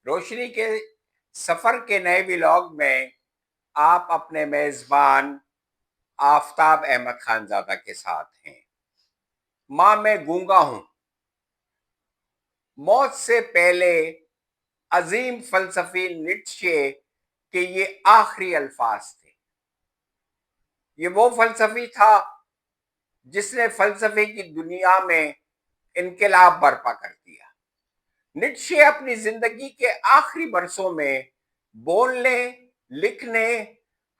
روشنی کے سفر کے نئے ولاگ میں آپ اپنے میزبان آفتاب احمد خانزادہ کے ساتھ ہیں۔ ماں میں گونگا ہوں۔ موت سے پہلے عظیم فلسفی نیٹشے کے یہ آخری الفاظ تھے۔ یہ وہ فلسفی تھا جس نے فلسفے کی دنیا میں انقلاب برپا کر دیا۔ نیٹشے اپنی زندگی کے آخری برسوں میں بولنے، لکھنے،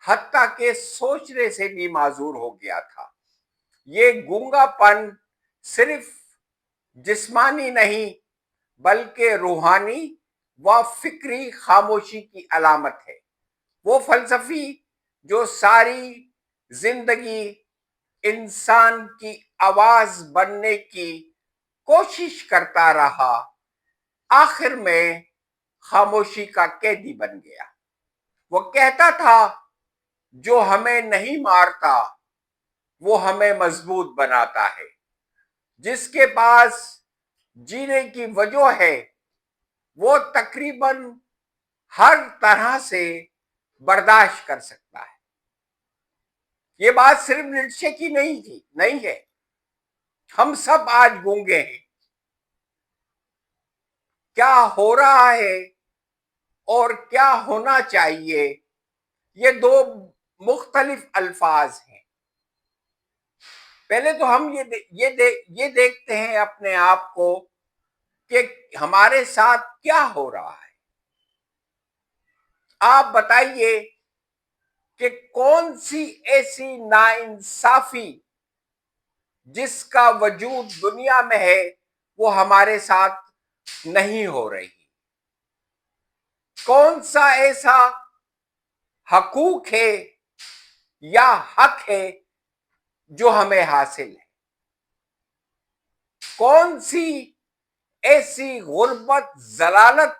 حتیٰ کہ سوچنے سے بھی معذور ہو گیا تھا۔ یہ گونگا پن صرف جسمانی نہیں بلکہ روحانی و فکری خاموشی کی علامت ہے۔ وہ فلسفی جو ساری زندگی انسان کی آواز بننے کی کوشش کرتا رہا، آخر میں خاموشی کا قیدی بن گیا۔ وہ کہتا تھا جو ہمیں نہیں مارتا وہ ہمیں مضبوط بناتا ہے۔ جس کے پاس جینے کی وجہ ہے وہ تقریباً ہر طرح سے برداشت کر سکتا ہے۔ یہ بات صرف نیٹشے کی نہیں ہے، ہم سب آج گونگے ہیں۔ کیا ہو رہا ہے اور کیا ہونا چاہیے، یہ دو مختلف الفاظ ہیں۔ پہلے تو ہم یہ دیکھتے ہیں اپنے آپ کو کہ ہمارے ساتھ کیا ہو رہا ہے۔ آپ بتائیے کہ کون سی ایسی ناانصافی جس کا وجود دنیا میں ہے وہ ہمارے ساتھ نہیں ہو رہی؟ کون سا ایسا حقوق ہے یا حق ہے جو ہمیں حاصل ہے؟ کون سی ایسی غربت، ضلالت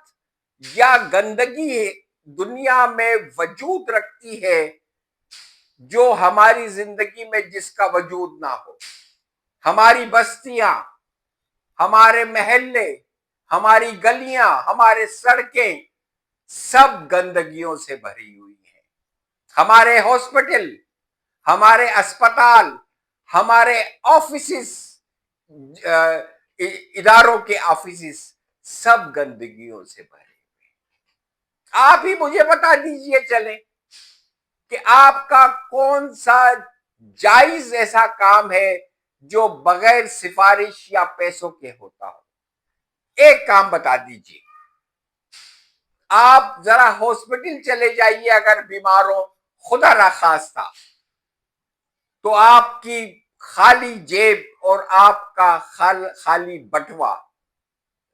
یا گندگی ہے دنیا میں وجود رکھتی ہے جو ہماری زندگی میں جس کا وجود نہ ہو؟ ہماری بستیاں، ہمارے محلے، ہماری گلیاں، ہمارے سڑکیں سب گندگیوں سے بھری ہوئی ہیں۔ ہمارے ہاسپٹل، ہمارے اسپتال، ہمارے آفیسز، اداروں کے آفیسز سب گندگیوں سے بھرے ہوئے ہیں۔ آپ ہی مجھے بتا دیجئے چلیں کہ آپ کا کون سا جائز ایسا کام ہے جو بغیر سفارش یا پیسوں کے ہوتا ہو؟ ایک کام بتا دیجئے۔ آپ ذرا ہاسپٹل چلے جائیے اگر بیمار ہو، خدا نخواستہ، تو آپ کی خالی جیب اور آپ کا خالی بٹوا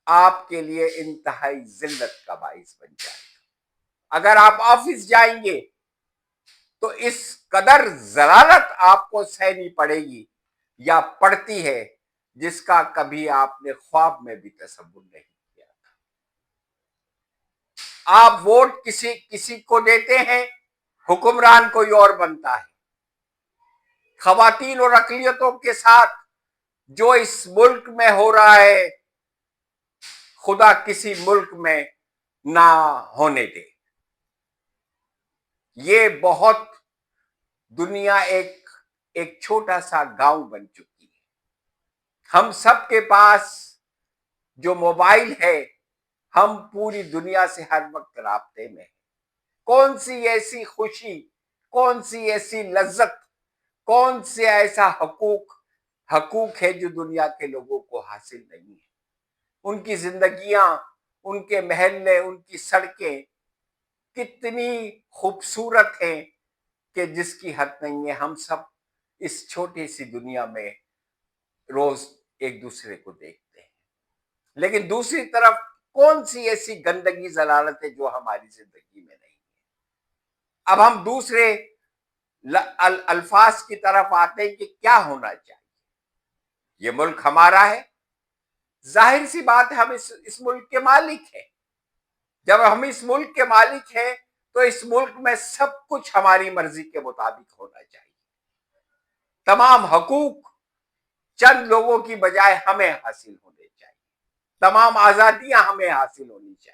آپ کے لیے انتہائی ذلت کا باعث بن جائے گا۔ اگر آپ آفس جائیں گے تو اس قدر ضلالت آپ کو سہنی پڑے گی یا پڑتی ہے جس کا کبھی آپ نے خواب میں بھی تصور نہیں کیا تھا۔ آپ ووٹ کسی کو دیتے ہیں، حکمران کوئی اور بنتا ہے۔ خواتین اور اقلیتوں کے ساتھ جو اس ملک میں ہو رہا ہے خدا کسی ملک میں نہ ہونے دے۔ یہ بہت دنیا ایک چھوٹا سا گاؤں بن چکی ہے۔ ہم سب کے پاس جو موبائل ہے ہم پوری دنیا سے ہر وقت رابطے میں ہیں۔ کون سی ایسی خوشی، کون سی ایسی لذت، کون سے ایسا حقوق ہے جو دنیا کے لوگوں کو حاصل نہیں ہے؟ ان کی زندگیاں، ان کے محلے، ان کی سڑکیں کتنی خوبصورت ہیں کہ جس کی حد نہیں ہے۔ ہم سب اس چھوٹی سی دنیا میں روز ایک دوسرے کو دیکھتے ہیں، لیکن دوسری طرف کون سی ایسی گندگی، ضلالت ہے جو ہماری زندگی میں نہیں ہے؟ اب ہم دوسرے الفاظ کی طرف آتے ہیں کہ کیا ہونا چاہیے۔ یہ ملک ہمارا ہے، ظاہر سی بات ہے ہم اس ملک کے مالک ہیں۔ جب ہم اس ملک کے مالک ہیں تو اس ملک میں سب کچھ ہماری مرضی کے مطابق ہونا چاہیے۔ تمام حقوق چند لوگوں کی بجائے ہمیں حاصل ہونے چاہیے، تمام آزادیاں ہمیں حاصل ہونی چاہیے۔